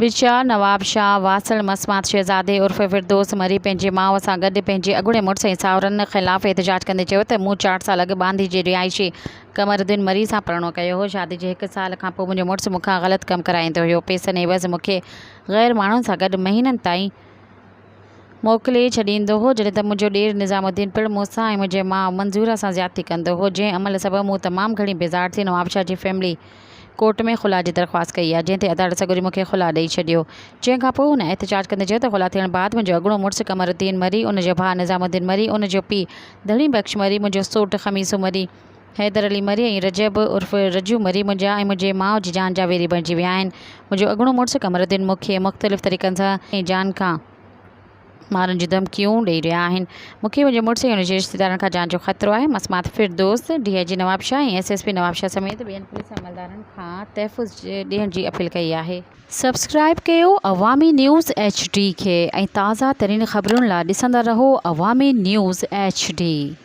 विचार नवाब शाह वासल मसमात शहज़ादे उर्फ़ फिरदौस मरी पंहिंजे माउ सां गॾु पंहिंजे अॻूणे मुड़ुस ऐं साहुरनि ख़िलाफ़ एहतिजाज कंदे चयो त मूं 4 साल अॻु बांदी जे रिहाइशी कमरुद्दीन मरी सां परिणो कयो हो। शादी जे 1 साल खां पोइ मुंहिंजो मुड़ुसु मूंखां ग़लति कमु कराईंदो हुयो। पैसनि एवज़ मूंखे ग़ैर माण्हुनि सां गॾु महीननि ताईं मोकिले छॾींदो हो, जॾहिं त मुंहिंजो ॾेर निज़ामुद्दीन पिणु मूंसां ऐं मुंहिंजे माउ मंज़ूर सां ज़्यादती कंदो हो, जंहिं अमल सबबि मूं तमामु घणी बेज़ार थी नवाब शाह जी फैमिली कोर्ट में ख़ुला जी दरख़्वास्त कई आहे, जंहिं ते अदालत सगोरी मूंखे ख़ुला ॾेई छॾियो। जंहिं खां पोइ हुन एहतिजाज कंदे चयो त ख़ुला थियण बैदि मुंहिंजो अॻूणो मुड़ुसु कमरुद्दीन मरी, उनजो भाउ निज़ामुद्दीन मरी, उनजो पीउ धणी बख़्श मरी, मुंहिंजो सोटु ख़मीसो मरी, हैदर अली मरी ऐं रजब उर्फ़ रजू मरी मुंहिंजा ऐं मुंहिंजे माउ जी जान जा वेरी बणिजी विया आहिनि। मुंहिंजो अॻूणो मुड़ुसु कमरुद्दीन मूंखे मुख़्तलिफ़ तरीक़नि सां ऐं जान खां मारण जी धमकियूं ॾेई रहिया आहिनि। मूंखे मुंहिंजे मुड़ुसु ऐं हुनजे रिश्तेदारनि खां जान जो ख़तरो आहे। मसमात फिरदौस DIG नवाब शाह ऐं SSP नवाब शाह समेत ॿियनि पुलिस अमलदारनि खां तहफ़ुज़ ॾियण जी अपील कई आहे। सब्सक्राइब कयो अवामी न्यूज़ HD खे ऐं ताज़ा तरीन ख़बरुनि लाइ ॾिसंदा रहो अवामी न्यूज़ HD।